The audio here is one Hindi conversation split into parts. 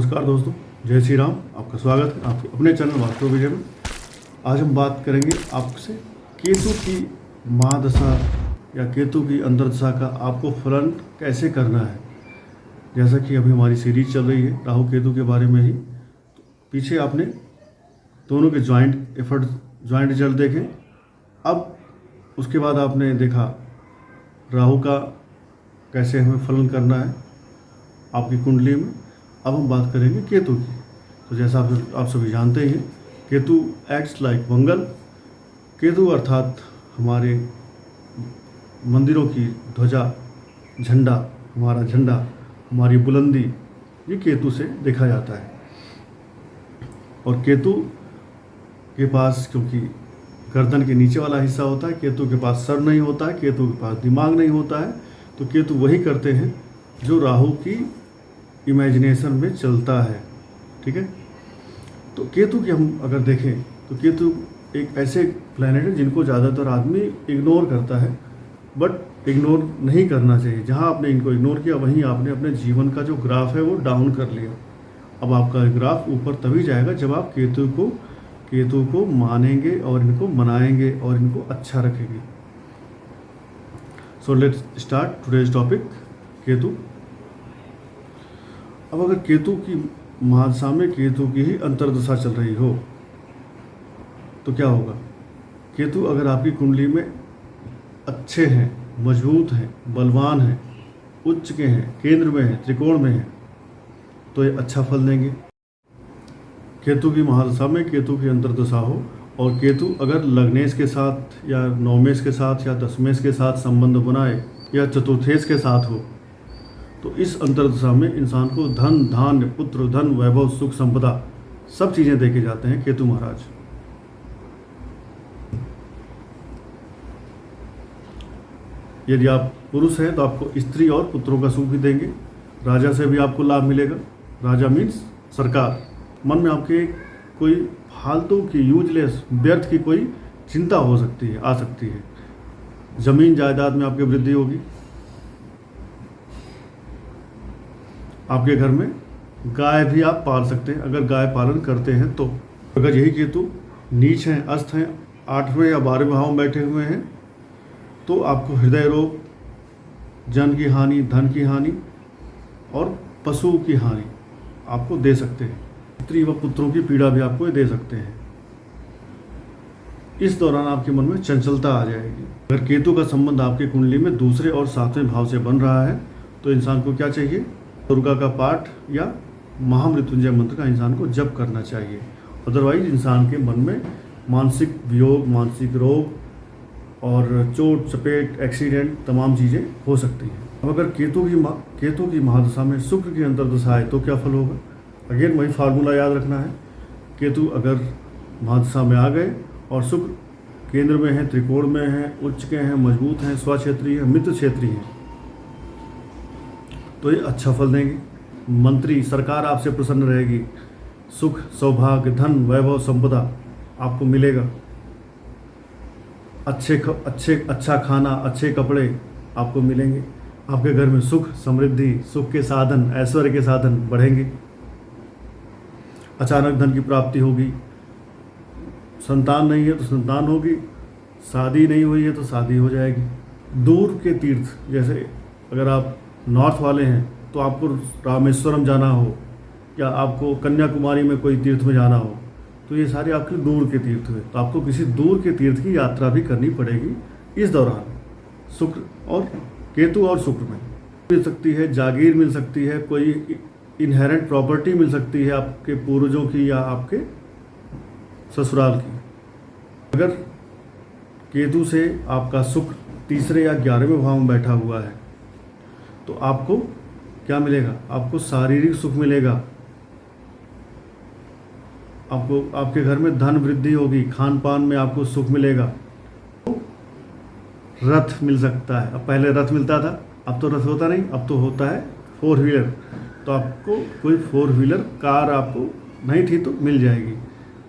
नमस्कार दोस्तों, जय श्री राम। आपका स्वागत है आपके अपने चैनल वास्तव विजय में। आज हम बात करेंगे आपसे केतु की महादशा या केतु की अंतर्दशा का आपको फलन कैसे करना है। जैसा कि अभी हमारी सीरीज चल रही है राहु केतु के बारे में ही, पीछे आपने दोनों के ज्वाइंट रिजल्ट देखे। अब उसके बाद आपने देखा राहु का कैसे हमें फलन करना है आपकी कुंडली में। अब हम बात करेंगे केतु की। तो जैसा आप सभी जानते हैं, केतु एक्ट्स लाइक मंगल। केतु अर्थात हमारे मंदिरों की ध्वजा, झंडा, हमारा झंडा, हमारी बुलंदी, ये केतु से देखा जाता है। और केतु के पास क्योंकि गर्दन के नीचे वाला हिस्सा होता है, केतु के पास सर नहीं होता है, केतु के पास दिमाग नहीं होता है, तो केतु वही करते हैं जो राहु की इमेजिनेशन में चलता है। ठीक है, तो केतु की हम अगर देखें तो केतु एक ऐसे प्लैनेट है जिनको ज़्यादातर आदमी इग्नोर करता है, बट इग्नोर नहीं करना चाहिए। जहाँ आपने इनको इग्नोर किया वहीं आपने अपने जीवन का जो ग्राफ है वो डाउन कर लिया। अब आपका ग्राफ ऊपर तभी जाएगा जब आप केतु को मानेंगे और इनको मनाएंगे और इनको अच्छा रखेंगे। So let's start today's topic, Ketu. अब अगर केतु की महादशा में केतु की ही अंतर्दशा चल रही हो तो क्या होगा। केतु अगर आपकी कुंडली में अच्छे हैं, मजबूत हैं, बलवान हैं, उच्च के हैं, केंद्र में हैं, त्रिकोण में हैं, तो ये अच्छा फल देंगे। केतु की महादशा में केतु की अंतर्दशा हो और केतु अगर लग्नेश के साथ या नौमेश के साथ या दशमेश के साथ संबंध बनाए या चतुर्थेश के साथ हो, तो इस अंतर्दशा में इंसान को धन, धान्य, पुत्र, धन, वैभव, सुख, संपदा सब चीज़ें देके जाते हैं केतु महाराज। यदि आप पुरुष हैं तो आपको स्त्री और पुत्रों का सुख भी देंगे। राजा से भी आपको लाभ मिलेगा। राजा मीन्स सरकार। मन में आपके कोई फालतू की, यूजलेस, व्यर्थ की कोई चिंता हो सकती है, आ सकती है। जमीन जायदाद में आपकी वृद्धि होगी। आपके घर में गाय भी आप पाल सकते हैं अगर गाय पालन करते हैं तो। अगर यही केतु नीच हैं, अस्त हैं, 8वें या 12वें भाव में बैठे हुए हैं तो आपको हृदय रोग, जन की हानि, धन की हानि और पशु की हानि आपको दे सकते हैं। स्त्री व पुत्रों की पीड़ा भी आपको दे सकते हैं। इस दौरान आपके मन में चंचलता आ जाएगी। अगर केतु का संबंध आपकी कुंडली में दूसरे और 7वें भाव से बन रहा है तो इंसान को क्या चाहिए, दुर्गा का पाठ या महामृत्युंजय मंत्र का इंसान को जप करना चाहिए। अदरवाइज इंसान के मन में मानसिक वियोग, मानसिक रोग और चोट चपेट, एक्सीडेंट तमाम चीज़ें हो सकती हैं। अब अगर केतु की महादशा में शुक्र की अंतर्दशा है तो क्या फल होगा। अगेन वही फार्मूला याद रखना है। केतु अगर महादशा में आ गए और शुक्र केंद्र में है, त्रिकोण में है, उच्च के हैं, मजबूत हैं, स्वक्षेत्रीय हैं, मित्र क्षेत्रीय हैं, तो ये अच्छा फल देंगे। मंत्री, सरकार आपसे प्रसन्न रहेगी। सुख, सौभाग्य, धन, वैभव, संपदा आपको मिलेगा। अच्छा खाना, अच्छे कपड़े आपको मिलेंगे। आपके घर में सुख, समृद्धि, सुख के साधन, ऐश्वर्य के साधन बढ़ेंगे। अचानक धन की प्राप्ति होगी। संतान नहीं है तो संतान होगी। शादी नहीं हुई है तो शादी हो जाएगी। दूर के तीर्थ, जैसे अगर आप नॉर्थ वाले हैं तो आपको रामेश्वरम जाना हो या आपको कन्याकुमारी में कोई तीर्थ में जाना हो, तो ये सारे आपके दूर के तीर्थ हुए। तो आपको किसी दूर के तीर्थ की यात्रा भी करनी पड़ेगी इस दौरान। शुक्र और केतु और शुक्र में मिल सकती है, जागीर मिल सकती है, कोई इनहेरेंट प्रॉपर्टी मिल सकती है आपके पूर्वजों की या आपके ससुराल की। अगर केतु से आपका शुक्र तीसरे या 11वें भाव में बैठा हुआ है तो आपको क्या मिलेगा, आपको शारीरिक सुख मिलेगा। आपको आपके घर में धन वृद्धि होगी, खान पान में आपको सुख मिलेगा। रथ मिल सकता है। अब पहले रथ मिलता था, अब तो रथ होता नहीं, अब तो होता है 4 व्हीलर। तो आपको कोई 4 व्हीलर कार आपको नहीं थी तो मिल जाएगी।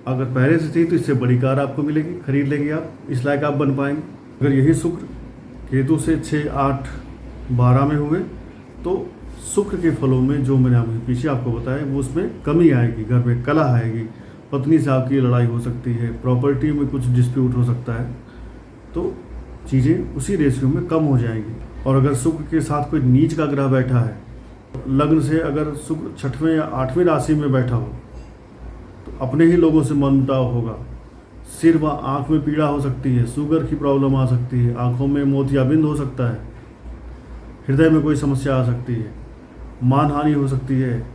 अगर पहले से थी तो इससे बड़ी कार आपको मिलेगी, खरीद लेंगे आप, इस लायक आप बन पाएंगे। अगर यही शुक्र केतु से 6, 8, 12 में हुए तो शुक्र के फलों में जो मैंने अभी पीछे आपको बताया वो उसमें कमी आएगी, घर में कलह आएगी, पत्नी से आपकी लड़ाई हो सकती है, प्रॉपर्टी में कुछ डिस्प्यूट हो सकता है, तो चीज़ें उसी रेशियो में कम हो जाएंगी। और अगर शुक्र के साथ कोई नीच का ग्रह बैठा है, लग्न से अगर शुक्र 6वें या 8वें राशि में बैठा हो तो अपने ही लोगों से मनमुटाव होगा, सिर व आँख में पीड़ा हो सकती है, शुगर की प्रॉब्लम आ सकती है, आँखों में मोतियाबिंद हो सकता है, हृदय में कोई समस्या आ सकती है, मानहानि हो सकती है।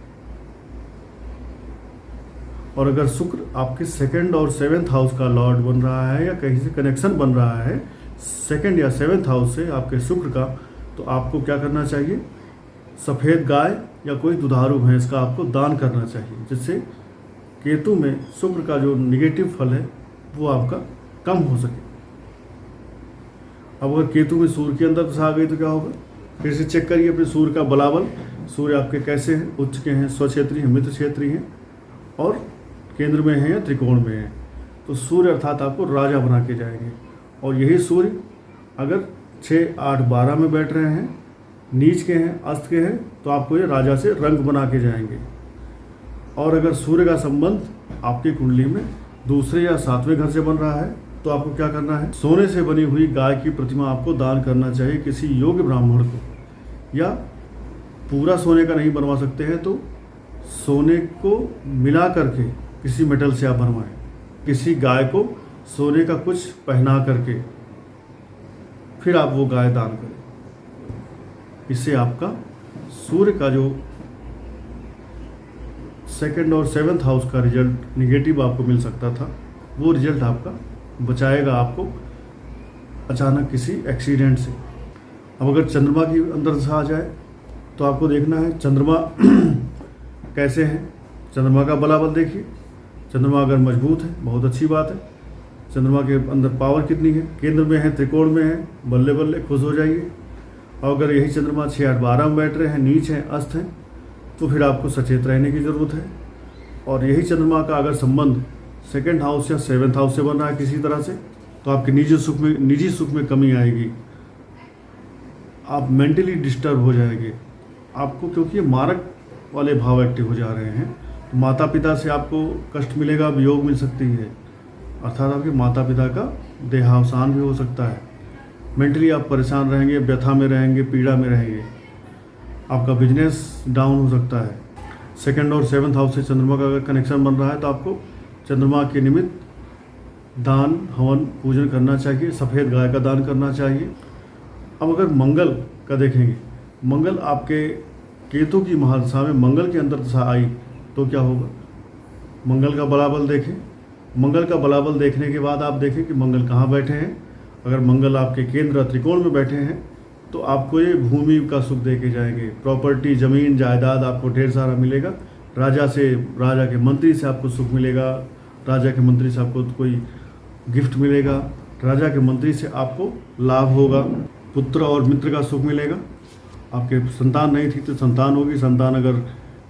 और अगर शुक्र आपके 2nd और 7th हाउस का लॉर्ड बन रहा है या कहीं से कनेक्शन बन रहा है 2nd या 7th हाउस से आपके शुक्र का, तो आपको क्या करना चाहिए, सफ़ेद गाय या कोई दुधारू भैंस का आपको दान करना चाहिए, जिससे केतु में शुक्र का जो निगेटिव फल है वो आपका कम हो सके। अब अगर केतु में सूर्य के अंदर दशा आ गई तो क्या होगा, फिर से चेक करिए अपने सूर्य का बलाबल, सूर्य आपके कैसे हैं, उच्च के हैं, स्वक्षेत्री हैं, मित्र क्षेत्री हैं और केंद्र में हैं या त्रिकोण में हैं। तो सूर्य अर्थात आपको राजा बना के जाएंगे। और यही सूर्य अगर 6, 8, 12 में बैठ रहे हैं, नीच के हैं, अस्त के हैं, तो आपको ये राजा से रंग बना के जाएंगे। और अगर सूर्य का संबंध आपकी कुंडली में दूसरे या 7वें घर से बन रहा है तो आपको क्या करना है, सोने से बनी हुई गाय की प्रतिमा आपको दान करना चाहिए किसी योग्य ब्राह्मण को, या पूरा सोने का नहीं बनवा सकते हैं तो सोने को मिला करके किसी मेटल से आप बनवाएं, किसी गाय को सोने का कुछ पहना करके फिर आप वो गाय दान करें। इससे आपका सूर्य का जो 2nd और 7th हाउस का रिजल्ट निगेटिव आपको मिल सकता था, वो रिजल्ट आपका बचाएगा आपको अचानक किसी एक्सीडेंट से। अब अगर चंद्रमा की अंदर दशा आ जाए तो आपको देखना है चंद्रमा कैसे है, चंद्रमा का बलाबल देखिए। चंद्रमा अगर मजबूत है बहुत अच्छी बात है, चंद्रमा के अंदर पावर कितनी है, केंद्र में है, त्रिकोण में है, बल्ले बल्ले खुश हो जाइए। और अगर यही चंद्रमा 6, 8, 12 में बैठ रहे हैं, नीच हैं, अस्त हैं, तो फिर आपको सचेत रहने की ज़रूरत है। और यही चंद्रमा का अगर संबंध 2nd हाउस या 7th हाउस से बन रहा है किसी तरह से, तो आपके निजी सुख में कमी आएगी, आप मेंटली डिस्टर्ब हो जाएंगे आपको, क्योंकि ये मारक वाले भाव एक्टिव हो जा रहे हैं। तो माता पिता से आपको कष्ट मिलेगा, वियोग मिल सकती है, अर्थात आपके माता पिता का देहावसान भी हो सकता है। मेंटली आप परेशान रहेंगे, व्यथा में रहेंगे, पीड़ा में रहेंगे, आपका बिजनेस डाउन हो सकता है। 2nd और 7th हाउस से चंद्रमा का अगर कनेक्शन बन रहा है तो आपको चंद्रमा के निमित्त दान, हवन, पूजन करना चाहिए, सफ़ेद गाय का दान करना चाहिए। अब अगर मंगल का देखेंगे, मंगल आपके केतु की महादशा में मंगल के अंदर दशा आई तो क्या होगा, मंगल का बलाबल देखें। मंगल का बलाबल देखने के बाद आप देखें कि मंगल कहाँ बैठे हैं। अगर मंगल आपके केंद्र त्रिकोण में बैठे हैं तो आपको ये भूमि का सुख दे के जाएंगे, प्रॉपर्टी, ज़मीन, जायदाद आपको ढेर सारा मिलेगा। राजा के मंत्री से आपको सुख मिलेगा, राजा के मंत्री से आपको कोई गिफ्ट मिलेगा, राजा के मंत्री से आपको लाभ होगा, पुत्र और मित्र का सुख मिलेगा। आपके संतान नहीं थी तो संतान होगी, संतान अगर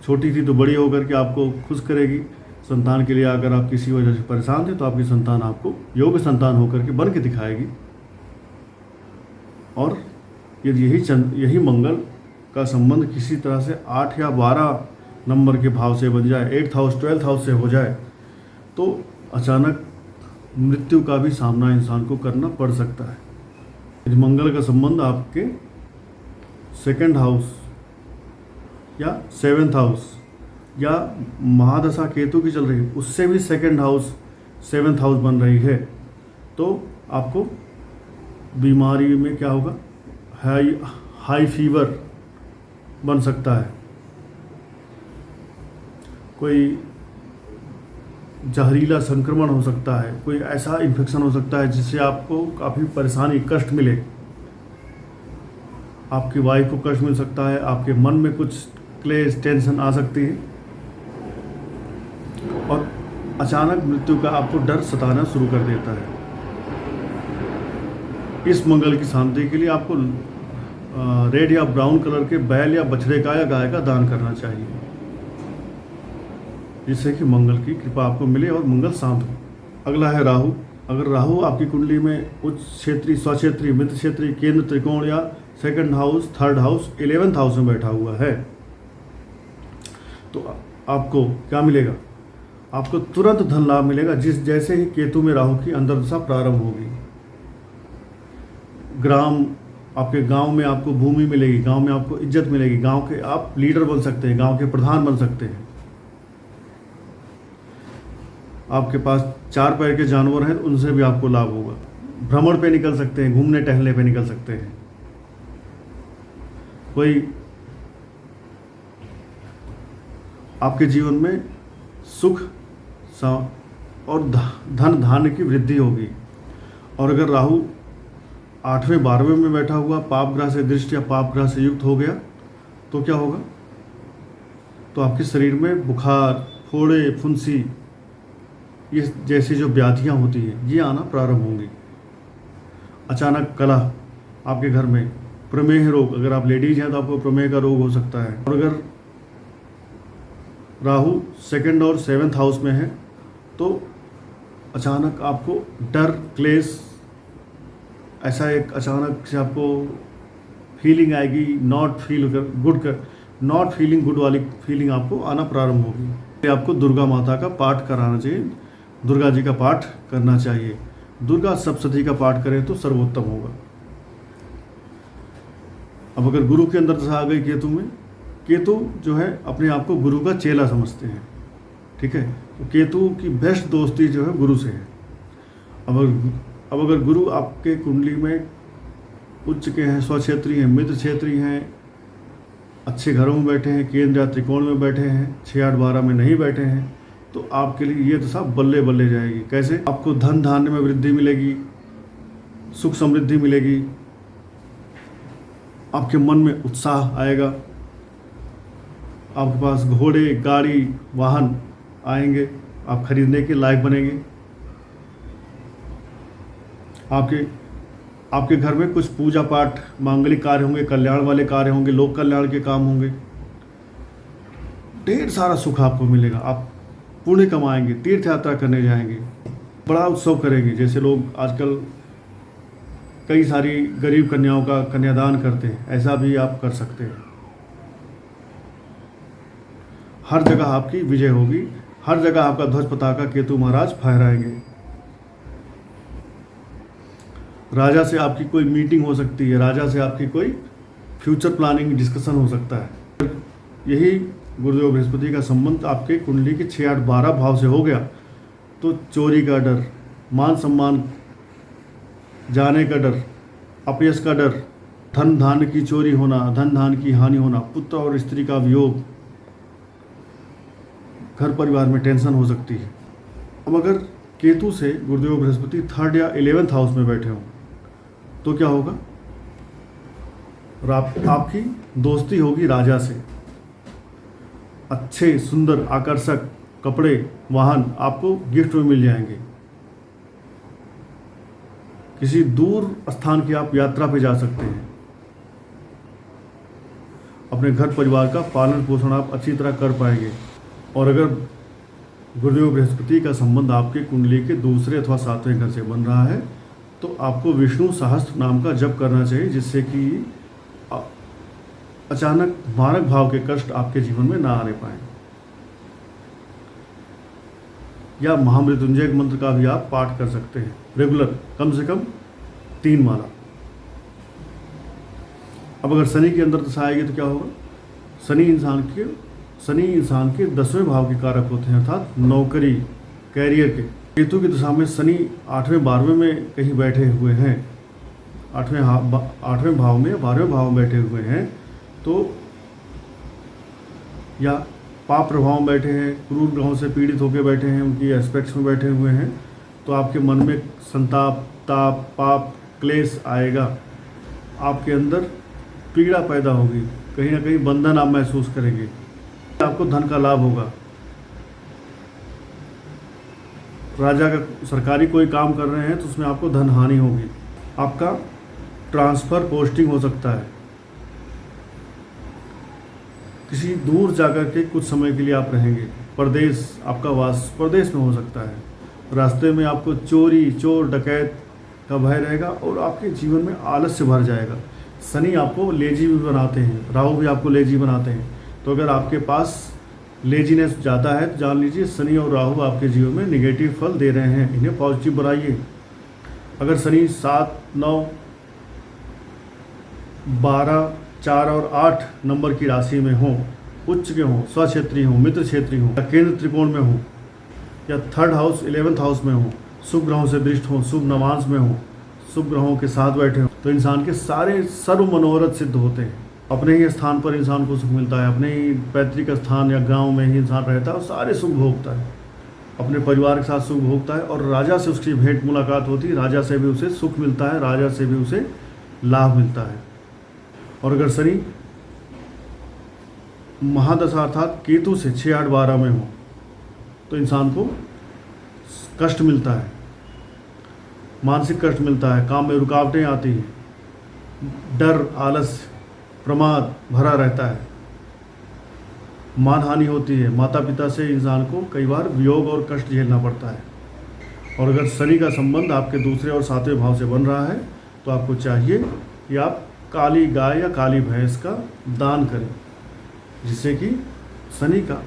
छोटी थी तो बड़ी होकर के आपको खुश करेगी। संतान के लिए अगर आप किसी वजह से परेशान थे तो आपकी संतान आपको योग्य संतान होकर के बन के दिखाएगी। और यदि यही मंगल का संबंध किसी तरह से 8 या 12 नंबर के भाव से बन जाए, 8th हाउस 12th हाउस से हो जाए, तो अचानक मृत्यु का भी सामना इंसान को करना पड़ सकता है। यदि मंगल का संबंध आपके 2nd हाउस या 7th हाउस या महादशा केतु की चल रही है उससे भी 2nd हाउस 7th हाउस बन रही है, तो आपको बीमारी में क्या होगा, हाई फीवर बन सकता है, कोई जहरीला संक्रमण हो सकता है, कोई ऐसा इन्फेक्शन हो सकता है जिससे आपको काफ़ी परेशानी, कष्ट मिले। आपकी वाइफ को कष्ट मिल सकता है, आपके मन में कुछ क्लेश, टेंशन आ सकती है और अचानक मृत्यु का आपको डर सताना शुरू कर देता है। इस मंगल की शांति के लिए आपको रेड या ब्राउन कलर के बैल या बछड़े का या गाय का दान करना चाहिए, जिससे कि मंगल की कृपा आपको मिले और मंगल शांत हो। अगला है राहु। अगर राहु आपकी कुंडली में उच्च क्षेत्रीय, स्वक्षेत्रीय, मित्र क्षेत्रीय, केंद्र त्रिकोण या second house, third house, 11th house में बैठा हुआ है, तो आपको क्या मिलेगा? आपको तुरंत धन लाभ मिलेगा जैसे ही केतु में राहु की अंतर्दशा प्रारंभ होगी। आपके गांव में आपको भूमि मिलेगी, गांव में आपको इज्जत मिलेगी, गांव के आप लीडर बन सकते हैं, गांव के प्रधान बन सकते हैं। आपके पास 4 पैर के जानवर हैं, उनसे भी आपको लाभ होगा। भ्रमण पे निकल सकते हैं, घूमने टहलने पे निकल सकते हैं। कोई आपके जीवन में सुख और धन धान्य की वृद्धि होगी। और अगर राहु 8वें 12वें में बैठा हुआ पाप ग्रह से दृष्टि या पाप ग्रह से युक्त हो गया तो क्या होगा? तो आपके शरीर में बुखार, फोड़े, फुंसी, ये जैसी जो व्याधियाँ होती हैं ये आना प्रारंभ होंगी। अचानक कलह आपके घर में, प्रमेह रोग, अगर आप लेडीज हैं तो आपको प्रमेह का रोग हो सकता है। और अगर राहु 2nd और 7th हाउस में है तो अचानक आपको डर, क्लेश, ऐसा एक अचानक से आपको फीलिंग आएगी, नॉट फीलिंग गुड वाली फीलिंग आपको आना प्रारंभ होगी। आपको दुर्गा माता का पाठ कराना चाहिए, दुर्गा जी का पाठ करना चाहिए। दुर्गा सप्तशती का पाठ करें तो सर्वोत्तम होगा। अब अगर गुरु के अंदर दशा आ गई केतु में, केतु जो है अपने आप को गुरु का चेला समझते हैं, ठीक है, तो केतु की बेस्ट दोस्ती जो है गुरु से है। अब अगर गुरु आपके कुंडली में उच्च के हैं, स्वक्षेत्री हैं, मित्र क्षेत्री हैं, अच्छे घरों में बैठे हैं, केंद्र या त्रिकोण में बैठे हैं, 6, 8, 12 में नहीं बैठे हैं, तो आपके लिए ये दशा बल्ले बल्ले जाएगी। कैसे? आपको धन धान्य में वृद्धि मिलेगी, सुख समृद्धि मिलेगी, आपके मन में उत्साह आएगा, आपके पास घोड़े, गाड़ी, वाहन आएंगे, आप खरीदने के लायक बनेंगे। आपके घर में कुछ पूजा पाठ, मांगलिक कार्य होंगे, कल्याण वाले कार्य होंगे, लोक कल्याण के काम होंगे, ढेर सारा सुख आपको मिलेगा। आप पुण्य कमाएंगे, तीर्थ यात्रा करने जाएंगे, बड़ा उत्सव करेंगे। जैसे लोग आजकल कई सारी गरीब कन्याओं का कन्यादान करते हैं, ऐसा भी आप कर सकते हैं। हर जगह आपकी विजय होगी, हर जगह आपका ध्वज पताका केतु महाराज फहराएंगे। राजा से आपकी कोई मीटिंग हो सकती है, राजा से आपकी कोई फ्यूचर प्लानिंग डिस्कशन हो सकता है। यही गुरुदेव बृहस्पति का संबंध आपके कुंडली के 6, 8, 12 भाव से हो गया तो चोरी का डर, मान सम्मान जाने का डर, अपयश का डर, धन धान्य की चोरी होना, धन धान्य की हानि होना, पुत्र और स्त्री का वियोग, घर परिवार में टेंशन हो सकती है। अब अगर केतु से गुरुदेव बृहस्पति 3rd या 11th हाउस में बैठे हों तो क्या होगा? आपकी दोस्ती होगी राजा से। अच्छे, सुंदर, आकर्षक कपड़े, वाहन आपको गिफ्ट में मिल जाएंगे। किसी दूर स्थान की आप यात्रा पे जा सकते हैं। अपने घर परिवार का पालन पोषण आप अच्छी तरह कर पाएंगे। और अगर गुरुदेव बृहस्पति का संबंध आपके कुंडली के 2 अथवा 7वें घर से बन रहा है तो आपको विष्णु सहस्त्र नाम का जप करना चाहिए, जिससे कि अचानक मारक भाव के कष्ट आपके जीवन में ना आने पाए। या महामृत्युंजय मंत्र का भी आप पाठ कर सकते हैं रेगुलर, कम से कम 3 माला। अब अगर शनि के अंदर दशा आएगी तो क्या होगा? शनि इंसान के 10वें भाव के कारक होते हैं, अर्थात नौकरी, कैरियर के। केतु की दशा में शनि 8वें 12वें में कहीं बैठे हुए हैं, 8वें भाव में या 12वें भाव में बैठे हुए हैं तो, या पाप प्रभाव में बैठे हैं, क्रूर ग्रहों से पीड़ित होकर बैठे हैं, उनकी एस्पेक्ट्स में बैठे हुए हैं, तो आपके मन में संताप, ताप, पाप, क्लेश आएगा। आपके अंदर पीड़ा पैदा होगी, कहीं ना कहीं बंधन आप महसूस करेंगे। आपको धन का लाभ होगा। राजा का सरकारी कोई काम कर रहे हैं तो उसमें आपको धन हानि होगी। आपका ट्रांसफ़र, पोस्टिंग हो सकता है। किसी दूर जाकर के कुछ समय के लिए आप रहेंगे। परदेश, आपका वास परदेश में हो सकता है। रास्ते में आपको चोरी, चोर, डकैत का भय रहेगा और आपके जीवन में आलस्य भर जाएगा। शनि आपको लेजी भी बनाते हैं, राहु भी आपको लेजी बनाते हैं। तो अगर आपके पास लेजीनेस ज़्यादा है तो जान लीजिए शनि और राहु आपके जीवन में निगेटिव फल दे रहे हैं, इन्हें पॉजिटिव बनाइए। अगर शनि 7, 9, 12, 4 और 8 नंबर की राशि में हो, उच्च के हों, स्वक्षेत्री हों, मित्र क्षेत्री हों, या केंद्र त्रिकोण में हो, या 3rd हाउस 11th हाउस में हो, शुभ ग्रहों से दृष्ट हों, शुभ नवांश में हो, शुभ ग्रहों के साथ बैठे हों, तो इंसान के सारे सर्व मनोरथ सिद्ध होते हैं। अपने ही स्थान पर इंसान को सुख मिलता है, अपने ही पैतृक स्थान या गांव में ही इंसान रहता है और सारे सुख भोगता है, अपने परिवार के साथ सुख भोगता है। और राजा से उसकी भेंट मुलाकात होती है, राजा से भी उसे सुख मिलता है, राजा से भी उसे लाभ मिलता है। और अगर शनि महादशा अर्थात केतु से 6, 8, 12 में हो तो इंसान को कष्ट मिलता है, मानसिक कष्ट मिलता है, काम में रुकावटें आती हैं, डर, आलस्य, प्रमाद भरा रहता है, मानहानि होती है, माता पिता से इंसान को कई बार वियोग और कष्ट झेलना पड़ता है। और अगर शनि का संबंध आपके दूसरे और 7वें भाव से बन रहा है तो आपको चाहिए कि आप काली गाय या काली भैंस का दान करें, जिससे कि शनि का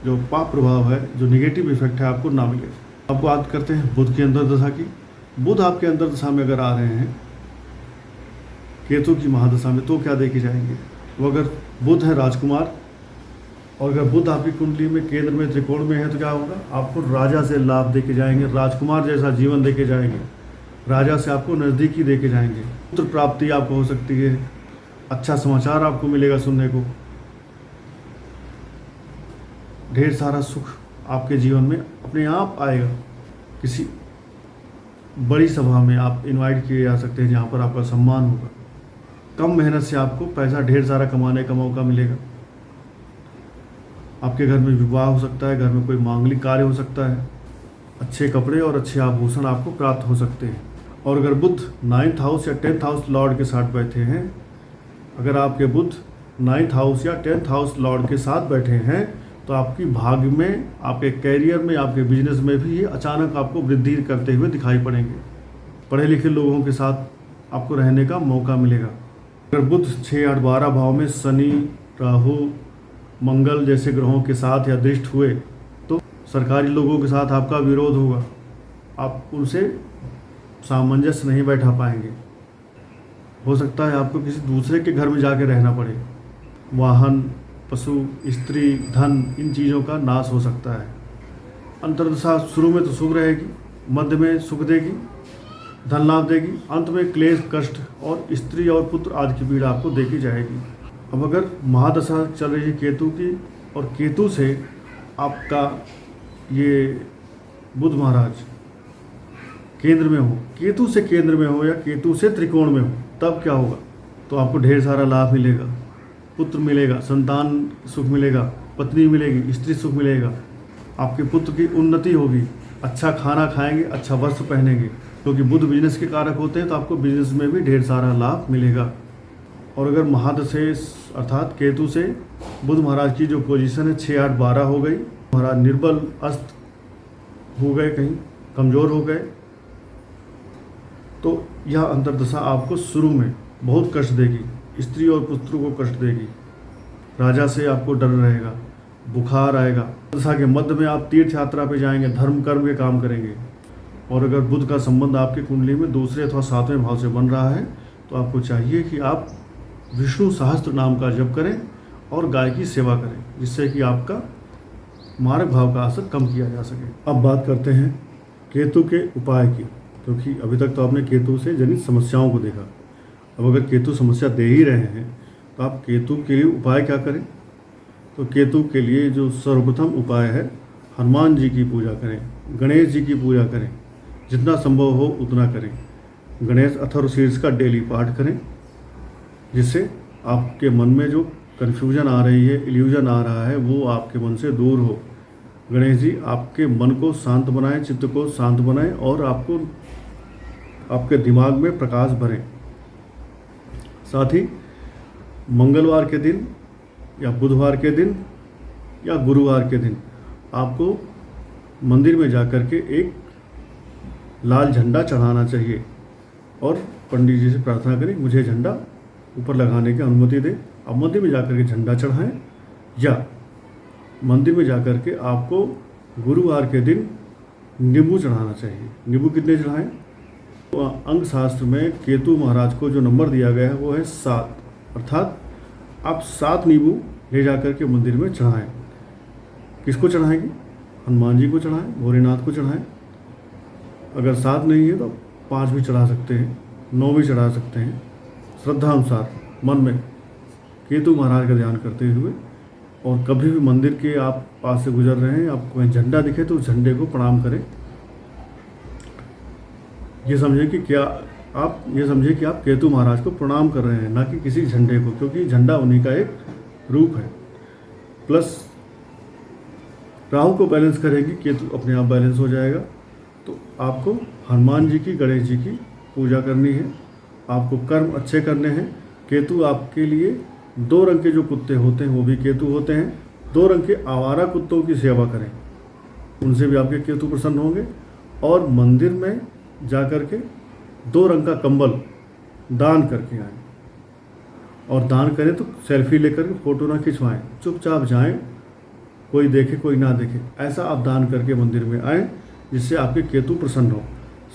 जो पाप प्रभाव है, जो नेगेटिव इफेक्ट है, आपको ना मिले। अब बात करते हैं बुध की अंतर दशा की। बुध आपके अंतर दशा में अगर आ रहे हैं केतु की महादशा में तो क्या देखे जाएंगे? वो अगर बुध है राजकुमार, और अगर बुध आपकी कुंडली में केंद्र में त्रिकोण में है तो क्या होगा? आपको राजा से लाभ देके जाएंगे, राजकुमार जैसा जीवन देके जाएंगे, राजा से आपको नज़दीकी देके जाएंगे, पुत्र प्राप्ति आपको हो सकती है, अच्छा समाचार आपको मिलेगा सुनने को, ढेर सारा सुख आपके जीवन में अपने आप आएगा। किसी बड़ी सभा में आप इनवाइट किए जा सकते हैं जहाँ पर आपका सम्मान होगा, कम मेहनत से आपको पैसा ढेर सारा कमाने का मौका मिलेगा। आपके घर में विवाह हो सकता है, घर में कोई मांगलिक कार्य हो सकता है, अच्छे कपड़े और अच्छे आभूषण आपको प्राप्त हो सकते हैं। और अगर बुध 9th हाउस या 10th हाउस लॉर्ड के साथ बैठे हैं, अगर आपके बुध 9th हाउस या 10th हाउस लॉर्ड के साथ बैठे हैं तो आपकी भाग्य में, आपके कैरियर में, आपके बिजनेस में भी ये अचानक आपको वृद्धि करते हुए दिखाई पड़ेंगे। पढ़े लिखे लोगों के साथ आपको रहने का मौका मिलेगा। अगर बुध 6, 8, 12 भाव में शनि, राहु, मंगल जैसे ग्रहों के साथ या दृष्ट हुए तो सरकारी लोगों के साथ आपका विरोध होगा, आप उनसे सामंजस्य नहीं बैठा पाएंगे। हो सकता है आपको किसी दूसरे के घर में जाके रहना पड़े। वाहन, पशु, स्त्री, धन, इन चीज़ों का नाश हो सकता है। अंतर्दशा शुरू में तो शुभ रहेगी, मध्य में सुख देगी, धन लाभ देगी, अंत में क्लेश, कष्ट और स्त्री और पुत्र आदि की पीड़ा आपको देखी जाएगी। अब अगर महादशा चल रही है केतु की और केतु से आपका ये बुध महाराज केंद्र में हो, केतु से केंद्र में हो या केतु से त्रिकोण में हो, तब क्या होगा? तो आपको ढेर सारा लाभ मिलेगा, पुत्र मिलेगा, संतान सुख मिलेगा, पत्नी मिलेगी, स्त्री सुख मिलेगा, आपके पुत्र की उन्नति होगी, अच्छा खाना खाएंगे, अच्छा वस्त्र पहनेंगे, क्योंकि बुध बिजनेस के कारक होते हैं तो आपको बिजनेस में भी ढेर सारा लाभ मिलेगा। और अगर महादशेष अर्थात केतु से बुध महाराज की जो पोजीशन है 6, 8, 12 हो गई, महाराज निर्बल अस्त हो गए, कहीं कमज़ोर हो गए, तो यह अंतर्दशा आपको शुरू में बहुत कष्ट देगी, स्त्री और पुत्र को कष्ट देगी, राजा से आपको डर रहेगा, बुखार आएगा। दशा के मध्य में आप तीर्थ यात्रा पे जाएंगे, धर्म कर्म के काम करेंगे। और अगर बुध का संबंध आपकी कुंडली में दूसरे अथवा 7वें भाव से बन रहा है तो आपको चाहिए कि आप विष्णु सहस्त्र नाम का जप करें और गाय की सेवा करें, जिससे कि आपका मारक भाव का असर कम किया जा सके। अब बात करते हैं केतु के उपाय की, क्योंकि अभी तक तो आपने केतु से जनित समस्याओं को देखा। अब अगर केतु समस्या दे ही रहे हैं तो आप केतु के लिए उपाय क्या करें? तो केतु के लिए जो सर्वप्रथम उपाय है, हनुमान जी की पूजा करें, गणेश जी की पूजा करें, जितना संभव हो उतना करें। गणेश अथर्वशीर्ष का डेली पाठ करें, जिससे आपके मन में जो कन्फ्यूजन आ रही है, इल्यूजन आ रहा है, वो आपके मन से दूर हो। गणेश जी आपके मन को शांत बनाएं, चित्त को शांत बनाएं और आपको आपके दिमाग में प्रकाश भरें। साथ ही मंगलवार के दिन या बुधवार के दिन या गुरुवार के दिन आपको मंदिर में जाकर के एक लाल झंडा चढ़ाना चाहिए और पंडित जी से प्रार्थना करें, मुझे झंडा ऊपर लगाने की अनुमति दे। आप मंदिर में जाकर के झंडा चढ़ाएं, या मंदिर में जाकर के आपको गुरुवार के दिन नींबू चढ़ाना चाहिए। नींबू कितने चढ़ाएं? तो अंग शास्त्र में केतु महाराज को जो नंबर दिया गया है वो है 7, अर्थात आप 7 नींबू ले जाकर के मंदिर में चढ़ाएं। किसको चढ़ाएंगे? हनुमान जी को चढ़ाएं, भोलेनाथ को चढ़ाएं। अगर 7 नहीं है तो 5 भी चढ़ा सकते हैं, 9 भी चढ़ा सकते हैं, श्रद्धा अनुसार मन में केतु महाराज का ध्यान करते हुए। और कभी भी मंदिर के आप पास से गुजर रहे हैं, आपको कहीं झंडा दिखे तो उस झंडे को प्रणाम करें। ये समझें कि आप केतु महाराज को प्रणाम कर रहे हैं, ना कि किसी झंडे को, क्योंकि झंडा उन्हीं का एक रूप है। प्लस राहु को बैलेंस करेंगे, केतु अपने आप बैलेंस हो जाएगा। तो आपको हनुमान जी की, गणेश जी की पूजा करनी है, आपको कर्म अच्छे करने हैं। केतु आपके लिए 2 रंग के जो कुत्ते होते हैं वो भी केतु होते हैं। 2 रंग के आवारा कुत्तों की सेवा करें, उनसे भी आपके केतु प्रसन्न होंगे। और मंदिर में जा कर के 2 रंग का कंबल दान करके आएँ, और दान करें तो सेल्फी लेकर के फ़ोटो ना खिंचवाएं, चुपचाप जाएं, कोई देखे कोई ना देखे, ऐसा आप दान करके मंदिर में आएँ, जिससे आपके केतु प्रसन्न हो।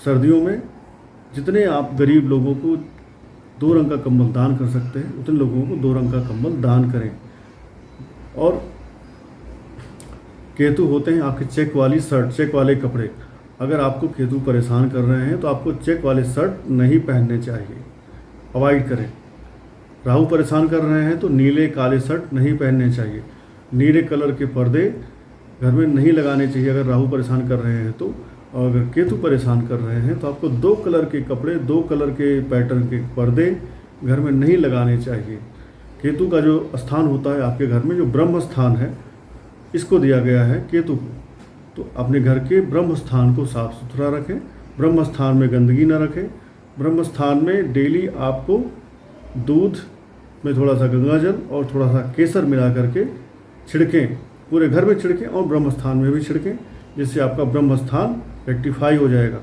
सर्दियों में जितने आप गरीब लोगों को 2 रंग का कंबल दान कर सकते हैं, उतने लोगों को 2 रंग का कंबल दान करें। और केतु होते हैं आपके चेक वाली शर्ट, चेक वाले कपड़े। अगर आपको केतु परेशान कर रहे हैं तो आपको चेक वाले शर्ट नहीं पहनने चाहिए, अवॉइड करें। राहु परेशान कर रहे हैं तो नीले काले शर्ट नहीं पहनने चाहिए। नीले कलर के पर्दे घर में नहीं लगाने चाहिए अगर राहु परेशान कर रहे हैं तो। और अगर केतु परेशान कर रहे हैं तो आपको 2 कलर के कपड़े, 2 कलर के पैटर्न के पर्दे घर में नहीं लगाने चाहिए। केतु का जो स्थान होता है आपके घर में, जो ब्रह्म स्थान है, इसको दिया गया है केतु को। तो अपने घर के ब्रह्म स्थान को साफ सुथरा रखें, ब्रह्म स्थान में गंदगी ना रखें। ब्रह्म स्थान में डेली आपको दूध में थोड़ा सा गंगाजल और थोड़ा सा केसर मिला करके छिड़कें, पूरे घर में छिड़कें और ब्रह्म स्थान में भी छिड़कें, जिससे आपका ब्रह्म स्थान रेक्टिफाई हो जाएगा।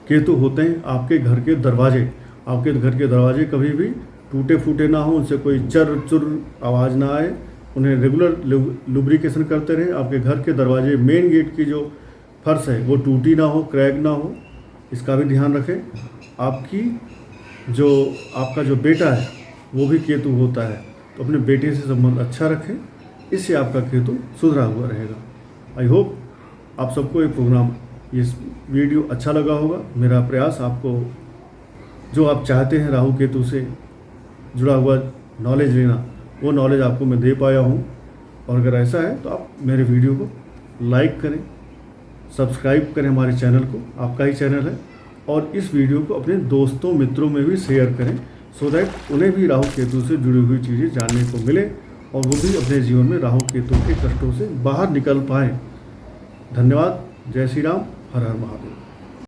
केतु होते हैं आपके घर के दरवाजे। आपके घर के दरवाजे कभी भी टूटे फूटे ना हो, उनसे कोई चर चुर आवाज़ ना आए, उन्हें रेगुलर लुब्रिकेशन करते रहें। आपके घर के दरवाजे, मेन गेट की जो फर्श है वो टूटी ना हो, क्रैक ना हो, इसका भी ध्यान रखें। आपका जो बेटा है वो भी केतु होता है, तो अपने बेटे से संबंध अच्छा रखें, इससे आपका केतु सुधरा हुआ रहेगा। आई होप आप सबको ये प्रोग्राम, ये वीडियो अच्छा लगा होगा। मेरा प्रयास आपको जो आप चाहते हैं राहु केतु से जुड़ा हुआ नॉलेज लेना, वो नॉलेज आपको मैं दे पाया हूँ। और अगर ऐसा है तो आप मेरे वीडियो को लाइक करें, सब्सक्राइब करें हमारे चैनल को, आपका ही चैनल है। और इस वीडियो को अपने दोस्तों मित्रों में भी शेयर करें, सो दैट उन्हें भी राहु केतु से जुड़ी हुई चीज़ें जानने को मिले और वो भी अपने जीवन में राहु केतु के कष्टों से बाहर निकल पाएँ। धन्यवाद। जय श्री राम। हर हर महादेव।